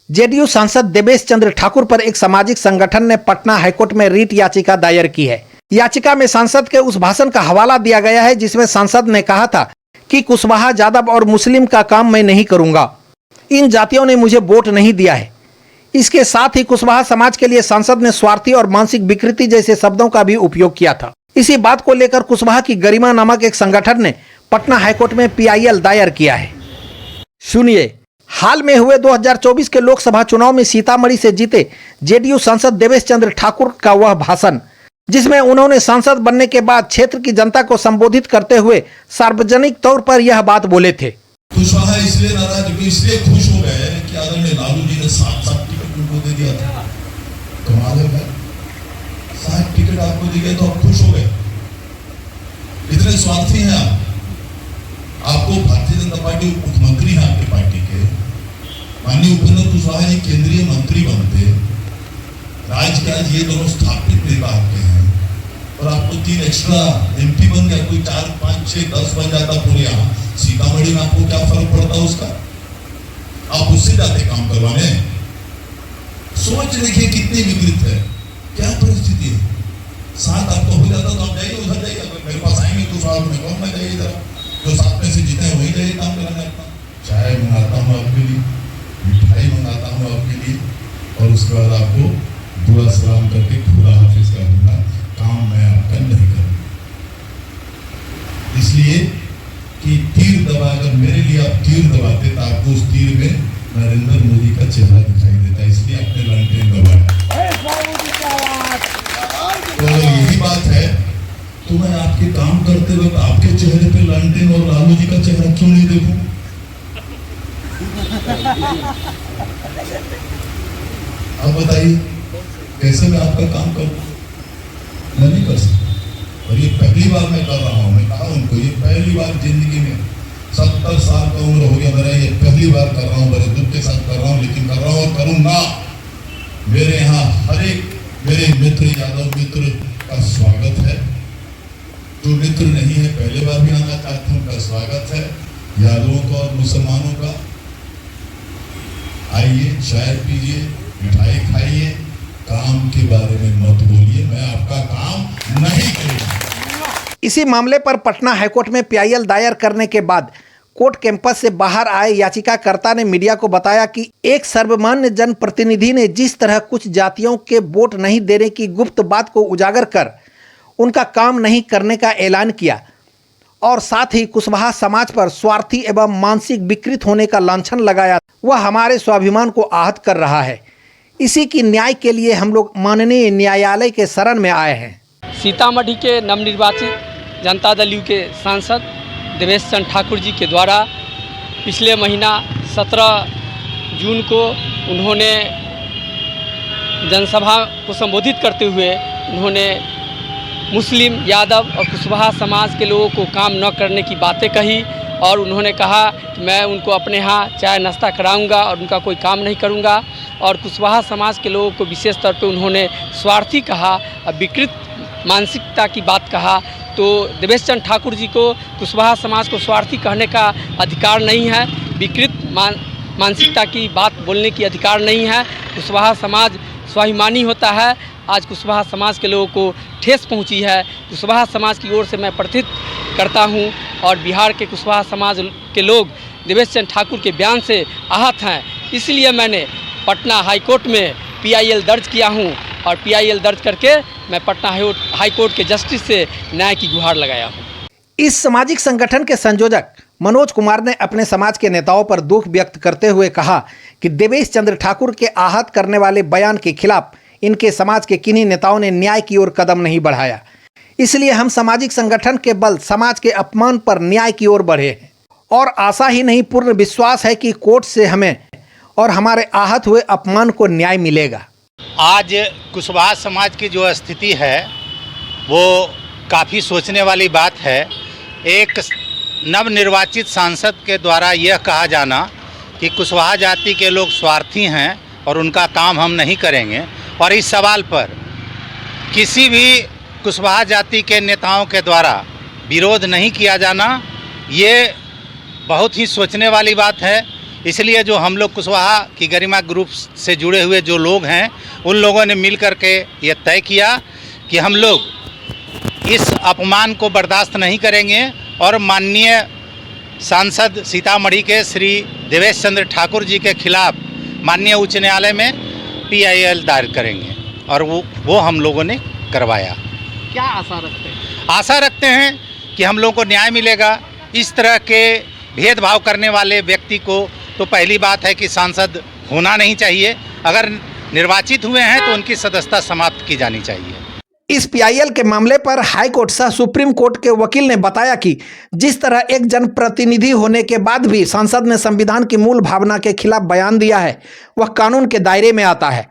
JDU सांसद देवेश चंद्र ठाकुर पर एक सामाजिक संगठन ने पटना हाईकोर्ट में रीट याचिका दायर की है। याचिका में सांसद के उस भाषण का हवाला दिया गया है जिसमें सांसद ने कहा था कि कुशवाहा, यादव और मुस्लिम का काम मैं नहीं करूंगा। इन जातियों ने मुझे वोट नहीं दिया है। इसके साथ ही कुशवाहा समाज के लिए सांसद ने स्वार्थी और मानसिक विकृति जैसे शब्दों का भी उपयोग किया था। इसी बात को लेकर कुशवाहा की गरिमा नामक एक संगठन ने पटना हाईकोर्ट में PIL दायर किया है। सुनिए, हाल में हुए 2024 के लोकसभा चुनाव में सीतामढ़ी से जीते जेडीयू सांसद देवेश चंद्र ठाकुर का वह भाषण, जिसमें उन्होंने सांसद बनने के बाद क्षेत्र की जनता को संबोधित करते हुए सार्वजनिक तौर पर यह बात बोले थे। कुशवाहा इसलिए नाराज, इसलिए खुश हो गए कि आदरणीय लालू जी ने 7 टिकट उनको दे दिया था। कमाल है भाई, 7 टिकट आपको दिए गए तो आप खुश हो गए। इतने स्वार्थी हैं आप। आपको भारतीय जनता पार्टी मुख्यमंत्री है आपकी पार्टी के, माननीय उपेंद्र कुशवाहा जी केंद्रीय मंत्री बनते, राज्य के आज ये दोनों स्थापित नेता आपके हैं, और आपको 3 एक्स्ट्रा MP बन गया, कोई 4, 5, 6, 10 बन जाता पूरे यहाँ सीतामढ़ी में, आपको क्या फर्क पड़ता उसका? आप उससे जाते काम करवाने। सोच देखिए कितनी विकृत है, क्या परिस्थिति है। 7 आपको हो जाता तो आप जाइए, उधर जाइए, मेरे पास आएंगे तो साल में कौन ना जाइए, जरा जो 7 में से जीते हैं वही जाइए काम कराने अपना। चाय मंगाता हूँ आपके लिए, मिठाई मंगाता हूँ आपके लिए, और उसके बाद आपको दुआ सलाम करके खुदा हाफिज कर दूंगा। काम मैं आपका नहीं करूंगा, इसलिए कि तीर दबा, अगर मेरे लिए आप तीर दबाते तो आपको उस तीर में नरेंद्र मोदी का चेहरा दिखाई देता, इसलिए आपने लालटेन दबाया। तो अगर यही बात है तो मैं आपके काम करते वक्त आपके चेहरे पे लालटेन और लालू जी का चेहरा क्यों नहीं देखूं? आप बताइए कैसे मैं आपका काम करूं? मैं नहीं कर सकता। और ये पहली बार मैं कर रहा हूं। मैं कहा उनको ये पहली बार जिंदगी में, 70 साल का उम्र हो गया मेरा, ये पहली बार कर रहा हूं, बड़े दुख के साथ कर रहा हूं, लेकिन कर रहा हूं और करूंगा। मेरे यहाँ हर एक मेरे मित्र, यादव मित्र का स्वागत है। जो मित्र नहीं है पहले बार भी आना चाहते हैं, उनका स्वागत है। यादवों का और मुसलमानों का आइए, चाय पीजिए, मिठाई खाइए, काम के बारे में मत बोलिए, मैं आपका काम नहीं करूंगा। इसी मामले पर पटना हाईकोर्ट में PIL दायर करने के बाद कोर्ट कैंपस से बाहर आए याचिकाकर्ता ने मीडिया को बताया कि एक सर्वमान्य जनप्रतिनिधि ने जिस तरह कुछ जातियों के वोट नहीं देने की गुप्त बात को उजागर कर उनका काम नहीं करने का ऐलान किया और साथ ही कुशवाहा समाज पर स्वार्थी एवं मानसिक विकृत होने का लांछन लगाया, वह हमारे स्वाभिमान को आहत कर रहा है। इसी की न्याय के लिए हम लोग माननीय न्यायालय के शरण में आए हैं। सीतामढ़ी के नवनिर्वाचित जनता दल यू के सांसद देवेश चंद्र ठाकुर जी के द्वारा पिछले महीना 17 जून को उन्होंने जनसभा को संबोधित करते हुए उन्होंने मुस्लिम, यादव और कुशवाहा समाज के लोगों को काम न करने की बातें कही और उन्होंने कहा कि मैं उनको अपने यहाँ चाय नाश्ता कराऊंगा और उनका कोई काम नहीं करूंगा। और कुशवाहा समाज के लोगों को विशेष तौर पे उन्होंने स्वार्थी कहा, विकृत मानसिकता की बात कहा। तो देवेश चंद्र ठाकुर जी को कुशवाहा समाज को स्वार्थी कहने का अधिकार नहीं है, विकृत मानसिकता की बात बोलने की अधिकार नहीं है। कुशवाहा समाज स्वाभिमानी होता है। आज कुशवाहा समाज के लोगों को ठेस पहुंची है। कुशवाहा समाज की ओर से मैं प्रार्थित करता हूं और बिहार के कुशवाहा समाज के लोग देवेश चंद्र ठाकुर के बयान से आहत हैं। इसलिए मैंने पटना हाईकोर्ट में PIL दर्ज किया हूं और PIL दर्ज करके मैं पटना हाईकोर्ट के जस्टिस से न्याय की गुहार लगाया हूं। इस सामाजिक संगठन के संयोजक मनोज कुमार ने अपने समाज के नेताओं पर दुख व्यक्त करते हुए कहा कि देवेश चंद्र ठाकुर के आहत करने वाले बयान के खिलाफ इनके समाज के किन्हीं नेताओं ने न्याय की ओर कदम नहीं बढ़ाया। इसलिए हम सामाजिक संगठन के बल समाज के अपमान पर न्याय की ओर बढ़े हैं और आशा ही नहीं पूर्ण विश्वास है कि कोर्ट से हमें और हमारे आहत हुए अपमान को न्याय मिलेगा। आज कुशवाहा समाज की जो स्थिति है वो काफ़ी सोचने वाली बात है। एक नवनिर्वाचित सांसद के द्वारा यह कहा जाना कि कुशवाहा जाति के लोग स्वार्थी हैं और उनका काम हम नहीं करेंगे, और इस सवाल पर किसी भी कुशवाहा जाति के नेताओं के द्वारा विरोध नहीं किया जाना, ये बहुत ही सोचने वाली बात है। इसलिए जो हम लोग कुशवाहा की गरिमा ग्रुप से जुड़े हुए जो लोग हैं उन लोगों ने मिल कर के ये तय किया कि हम लोग इस अपमान को बर्दाश्त नहीं करेंगे और माननीय सांसद सीतामढ़ी के श्री देवेश चंद्र ठाकुर जी के खिलाफ माननीय उच्च न्यायालय में PIL दायर करेंगे और वो हम लोगों ने करवाया। क्या आशा रखते हैं? आशा रखते हैं कि हम लोगों को न्याय मिलेगा। इस तरह के भेदभाव करने वाले व्यक्ति को तो पहली बात है कि सांसद होना नहीं चाहिए, अगर निर्वाचित हुए हैं तो उनकी सदस्यता समाप्त की जानी चाहिए। इस PIL के मामले पर हाई कोर्ट सह सुप्रीम कोर्ट के वकील ने बताया कि जिस तरह एक जनप्रतिनिधि होने के बाद भी सांसद ने संविधान की मूल भावना के खिलाफ बयान दिया है वह कानून के दायरे में आता है।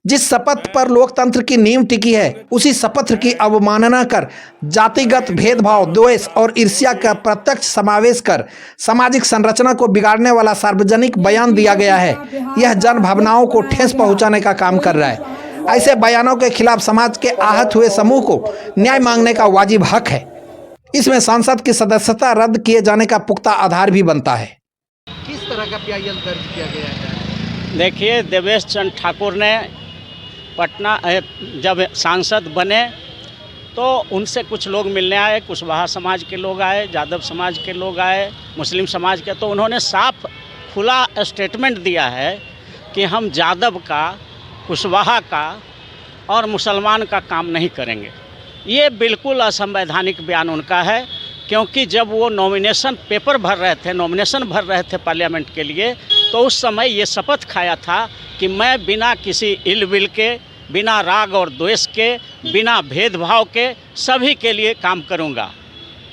जिस शपथ पर लोकतंत्र की नींव टिकी है उसी शपथ की अवमानना कर जातिगत भेदभाव, द्वेष और ईर्ष्या का प्रत्यक्ष समावेश कर सामाजिक संरचना को बिगाड़ने वाला सार्वजनिक बयान दिया गया है। यह जन भावनाओं को ठेस पहुंचाने का काम कर रहा है। ऐसे बयानों के खिलाफ समाज के आहत हुए समूह को न्याय मांगने का वाजिब हक है। इसमें सांसद की सदस्यता रद्द किए जाने का पुख्ता आधार भी बनता है। किस तरह का PIL दर्ज किया गया है? देखिए, देवेश चंद्र ठाकुर ने पटना जब सांसद बने तो उनसे कुछ लोग मिलने आए, कुशवाहा समाज के लोग आए, यादव समाज के लोग आए, मुस्लिम समाज के, तो उन्होंने साफ खुला स्टेटमेंट दिया है कि हम यादव का, कुशवाहा का और मुसलमान का काम नहीं करेंगे। ये बिल्कुल असंवैधानिक बयान उनका है, क्योंकि जब वो नॉमिनेशन भर रहे थे पार्लियामेंट के लिए, तो उस समय ये शपथ खाया था कि मैं बिना किसी इल विल के, बिना राग और द्वेष के, बिना भेदभाव के सभी के लिए काम करूंगा।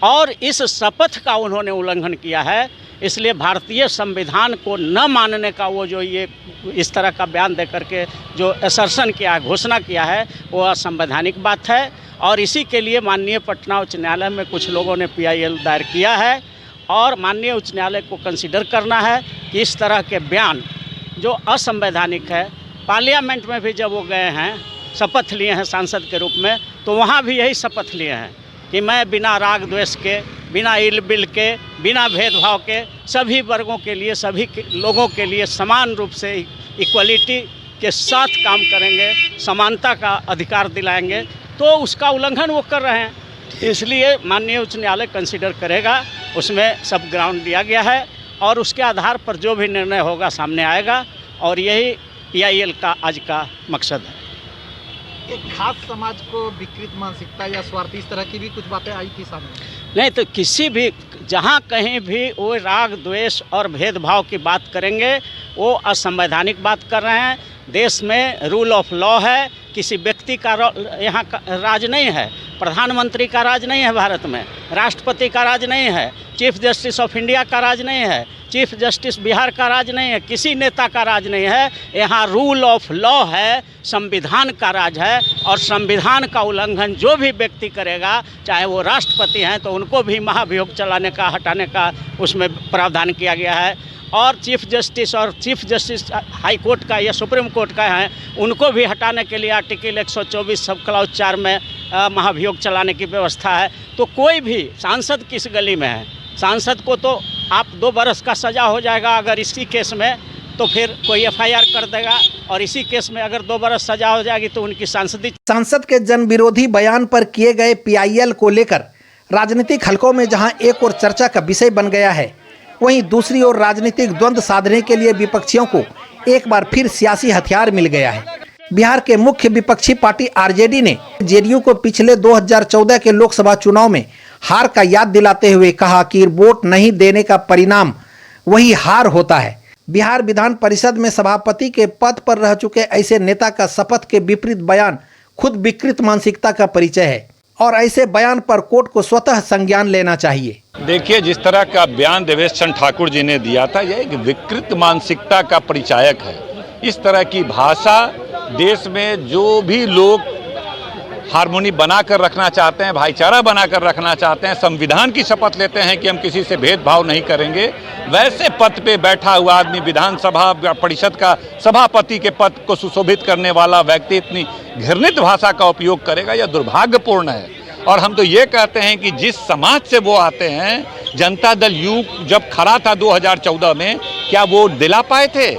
और इस शपथ का उन्होंने उल्लंघन किया है। इसलिए भारतीय संविधान को न मानने का वो जो ये इस तरह का बयान दे करके जो असर्शन किया है, घोषणा किया है, वो असंवैधानिक बात है। और इसी के लिए माननीय पटना उच्च न्यायालय में कुछ लोगों ने PIL दायर किया है और माननीय उच्च न्यायालय को कंसीडर करना है कि इस तरह के बयान जो असंवैधानिक है, पार्लियामेंट में भी जब वो गए हैं, शपथ लिए हैं सांसद के रूप में, तो वहाँ भी यही शपथ लिए हैं कि मैं बिना राग द्वेष के, बिना इल बिल के, बिना भेदभाव के सभी वर्गों के लिए, सभी लोगों के लिए समान रूप से इक्वलिटी के साथ काम करेंगे, समानता का अधिकार दिलाएंगे। तो उसका उल्लंघन वो कर रहे हैं, इसलिए माननीय उच्च न्यायालय कंसीडर करेगा। उसमें सब ग्राउंड दिया गया है और उसके आधार पर जो भी निर्णय होगा सामने आएगा और यही PIL का आज का मकसद है। एक खास समाज को विकृत मानसिकता या स्वार्थी, इस तरह की भी कुछ बातें आई थी सामने? नहीं, तो किसी भी जहाँ कहीं भी वो राग द्वेष और भेदभाव की बात करेंगे वो असंवैधानिक बात कर रहे हैं। देश में रूल ऑफ लॉ है, किसी व्यक्ति का यहाँ का राज नहीं है, प्रधानमंत्री का राज नहीं है भारत में, राष्ट्रपति का राज नहीं है, चीफ जस्टिस ऑफ इंडिया का राज नहीं है, चीफ जस्टिस बिहार का राज नहीं है, किसी नेता का राज नहीं है। यहाँ रूल ऑफ लॉ है, संविधान का राज है और संविधान का उल्लंघन जो भी व्यक्ति करेगा, चाहे वो राष्ट्रपति हैं, तो उनको भी महाभियोग चलाने का, हटाने का उसमें प्रावधान किया गया है। और चीफ जस्टिस हाई कोर्ट का या सुप्रीम कोर्ट का है, उनको भी हटाने के लिए आर्टिकल 124 सब क्लॉज 4 में महाभियोग चलाने की व्यवस्था है। तो कोई भी सांसद किस गली में है, सांसद को तो आप 2 बरस का सज़ा हो जाएगा अगर इसी केस में, तो फिर कोई FIR कर देगा, और इसी केस में अगर 2 बरस सजा हो जाएगी तो उनकी सांसद के जन विरोधी बयान पर किए गए PIL को लेकर राजनीतिक हलकों में जहां एक और चर्चा का विषय बन गया है, वहीं दूसरी ओर राजनीतिक द्वंद्व साधने के लिए विपक्षियों को एक बार फिर सियासी हथियार मिल गया है। बिहार के मुख्य विपक्षी पार्टी RJD ने JDU को पिछले 2014 के लोकसभा चुनाव में हार का याद दिलाते हुए कहा कि वोट नहीं देने का परिणाम वही हार होता है। बिहार विधान परिषद में सभापति के पद पर रह चुके ऐसे नेता का शपथ के विपरीत बयान खुद विकृत मानसिकता का परिचय है और ऐसे बयान पर कोर्ट को स्वतः संज्ञान लेना चाहिए। देखिए, जिस तरह का बयान देवेश चंद्र ठाकुर जी ने दिया था, यह एक विकृत मानसिकता का परिचायक है। इस तरह की भाषा देश में जो भी लोग हारमोनी बनाकर रखना चाहते हैं, भाईचारा बनाकर रखना चाहते हैं, संविधान की शपथ लेते हैं कि हम किसी से भेदभाव नहीं करेंगे, वैसे पद पे बैठा हुआ आदमी, विधानसभा परिषद का सभापति के पद को सुशोभित करने वाला व्यक्ति इतनी घृणित भाषा का उपयोग करेगा, यह दुर्भाग्यपूर्ण है। और हम तो ये कहते हैं कि जिस समाज से वो आते हैं, जनता दल यू जब खड़ा था 2014 में, क्या वो दिला पाए थे?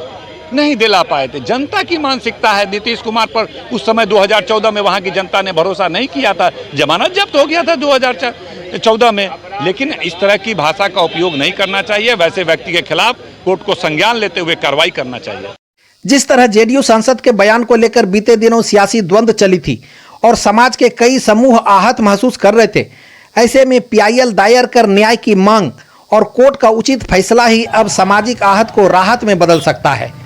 नहीं दिला पाए थे। जनता की मानसिकता है। नीतीश कुमार पर उस समय 2014 में वहाँ की जनता ने भरोसा नहीं किया था, जमानत जब्त हो गया था 2014 में। लेकिन इस तरह की भाषा का उपयोग नहीं करना चाहिए। वैसे व्यक्ति के खिलाफ कोर्ट को संज्ञान लेते हुए कार्रवाई करना चाहिए। जिस तरह जेडीयू सांसद के बयान को लेकर बीते दिनों सियासी द्वंद्व चली थी और समाज के कई समूह आहत महसूस कर रहे थे, ऐसे में पीआईएल दायर कर न्याय की मांग और कोर्ट का उचित फैसला ही अब सामाजिक आहत को राहत में बदल सकता है।